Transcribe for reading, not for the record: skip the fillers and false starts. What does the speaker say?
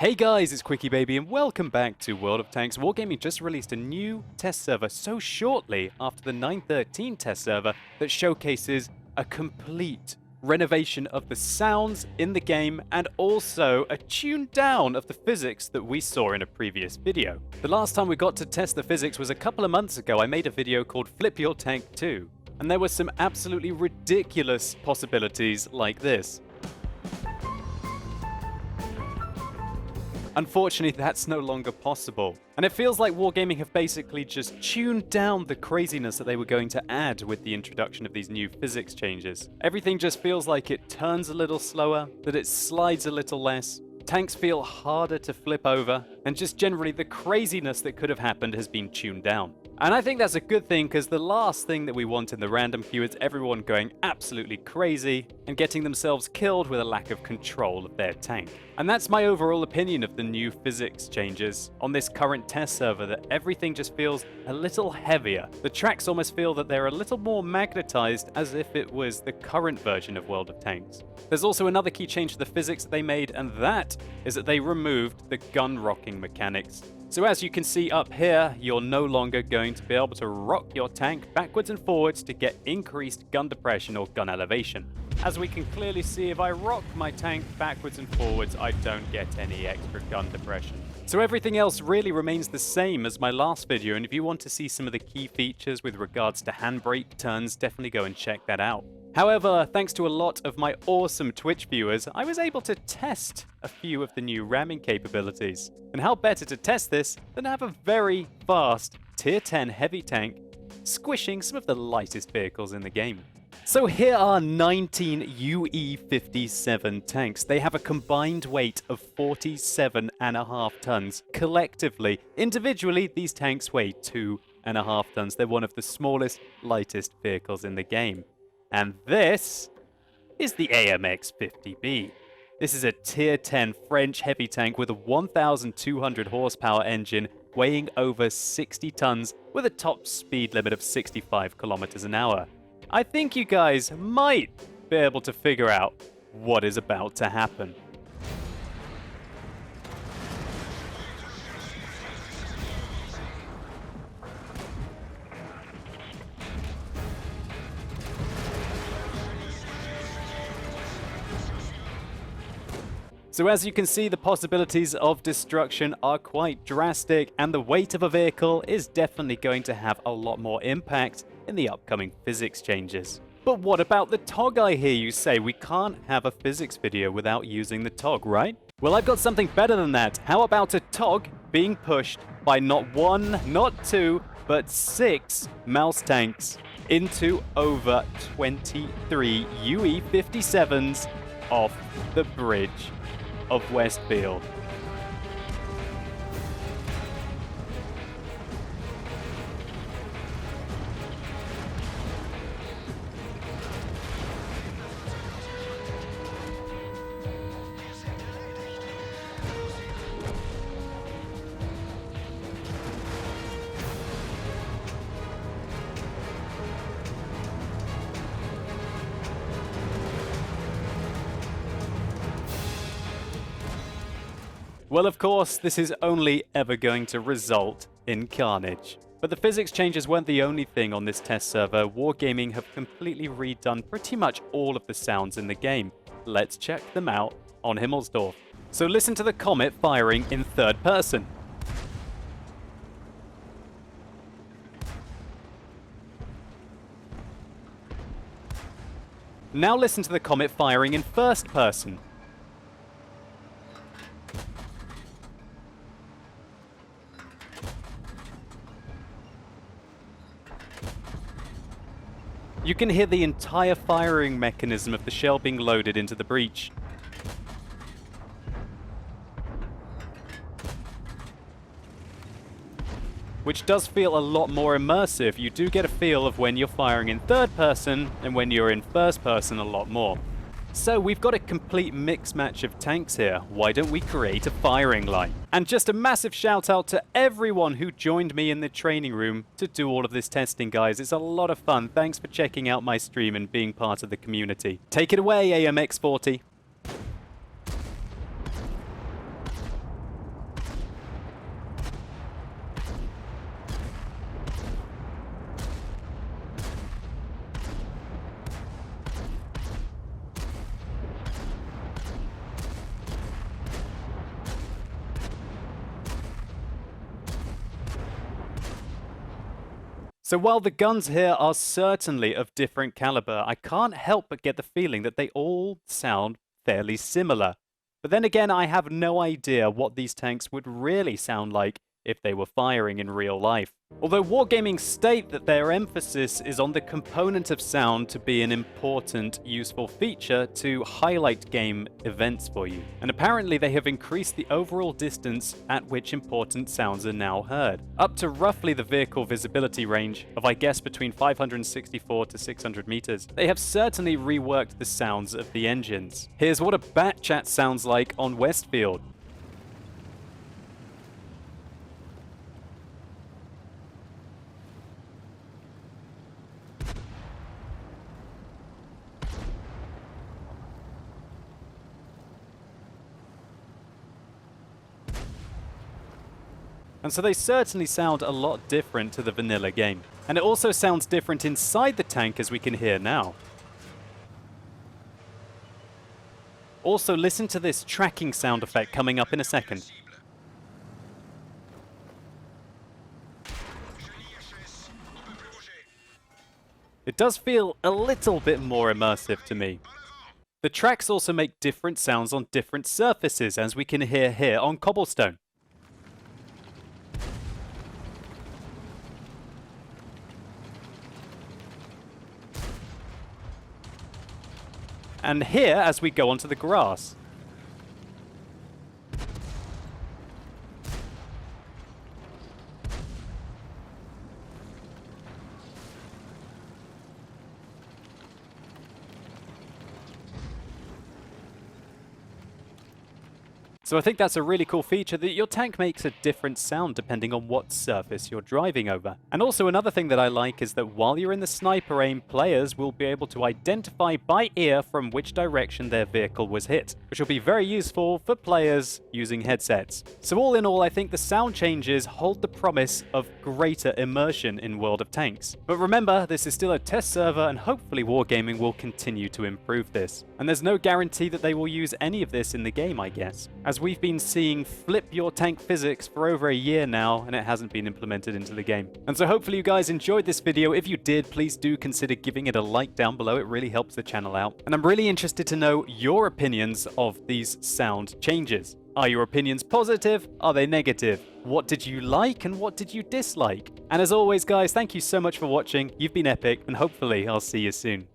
Hey guys, it's QuickyBaby and welcome back to World of Tanks. Wargaming just released a new test server so shortly after the 9.13 test server that showcases a complete renovation of the sounds in the game and also a tune down of the physics that we saw in a previous video. The last time we got to test the physics was a couple of months ago. I made a video called Flip Your Tank 2, and there were some absolutely ridiculous possibilities like this. Unfortunately, that's no longer possible. And it feels like Wargaming have basically just tuned down the craziness that they were going to add with the introduction of these new physics changes. Everything just feels like it turns a little slower, that it slides a little less, tanks feel harder to flip over, and just generally the craziness that could have happened has been tuned down. And I think that's a good thing, because the last thing that we want in the random queue is everyone going absolutely crazy and getting themselves killed with a lack of control of their tank. And that's my overall opinion of the new physics changes on this current test server, that everything just feels a little heavier. The tracks almost feel that they're a little more magnetized, as if it was the current version of World of Tanks. There's also another key change to the physics that they made, and that is that they removed the gun rocking mechanics. So as you can see up here, you're no longer going to be able to rock your tank backwards and forwards to get increased gun depression or gun elevation. As we can clearly see, if I rock my tank backwards and forwards, I don't get any extra gun depression. So everything else really remains the same as my last video, and if you want to see some of the key features with regards to handbrake turns, definitely go and check that out. However, thanks to a lot of my awesome Twitch viewers, I was able to test a few of the new ramming capabilities. And how better to test this than have a very fast tier 10 heavy tank squishing some of the lightest vehicles in the game. So here are 19 UE-57 tanks. They have a combined weight of 47.5 tons collectively. Individually, these tanks weigh 2.5 tons. They're one of the smallest, lightest vehicles in the game. And this is the AMX-50B. This is a tier 10 French heavy tank with a 1,200 horsepower engine weighing over 60 tons with a top speed limit of 65 kilometers an hour. I think you guys might be able to figure out what is about to happen. So as you can see, the possibilities of destruction are quite drastic, and the weight of a vehicle is definitely going to have a lot more impact in the upcoming physics changes. But what about the TOG, I hear you say? We can't have a physics video without using the TOG, right? Well, I've got something better than that. How about a TOG being pushed by not one, not two, but 6 mouse tanks into over 23 UE-57s off the bridge of Westfield. Well, of course, this is only ever going to result in carnage. But the physics changes weren't the only thing on this test server. Wargaming have completely redone pretty much all of the sounds in the game. Let's check them out on Himmelsdorf. So listen to the Comet firing in third person. Now listen to the Comet firing in first person. You can hear the entire firing mechanism of the shell being loaded into the breech. Which does feel a lot more immersive. You do get a feel of when you're firing in third person and when you're in first person a lot more. So we've got a complete mix match of tanks here. Why don't we create a firing line? And just a massive shout out to everyone who joined me in the training room to do all of this testing, guys. It's a lot of fun. Thanks for checking out my stream and being part of the community. Take it away, AMX40. So while the guns here are certainly of different caliber, I can't help but get the feeling that they all sound fairly similar. But then again, I have no idea what these tanks would really sound like if they were firing in real life. Although Wargaming state that their emphasis is on the component of sound to be an important, useful feature to highlight game events for you. And apparently they have increased the overall distance at which important sounds are now heard, up to roughly the vehicle visibility range of, I guess, between 564 to 600 meters. They have certainly reworked the sounds of the engines. Here's what a bat chat sounds like on Westfield. And so they certainly sound a lot different to the vanilla game. And it also sounds different inside the tank, as we can hear now. Also, listen to this tracking sound effect coming up in a second. It does feel a little bit more immersive to me. The tracks also make different sounds on different surfaces, as we can hear here on cobblestone. And here as we go onto the grass. So I think that's a really cool feature, that your tank makes a different sound depending on what surface you're driving over. And also another thing that I like is that while you're in the sniper aim, players will be able to identify by ear from which direction their vehicle was hit, which will be very useful for players using headsets. So all in all, I think the sound changes hold the promise of greater immersion in World of Tanks. But remember, this is still a test server, and hopefully Wargaming will continue to improve this. And there's no guarantee that they will use any of this in the game, I guess, as we've been seeing flip your tank physics for over a year now, and it hasn't been implemented into the game. And so hopefully you guys enjoyed this video. If you did, please do consider giving it a like down below. It really helps the channel out. And I'm really interested to know your opinions of these sound changes. Are your opinions positive? Are they negative? What did you like and what did you dislike? And as always, guys, thank you so much for watching. You've been epic, and hopefully I'll see you soon.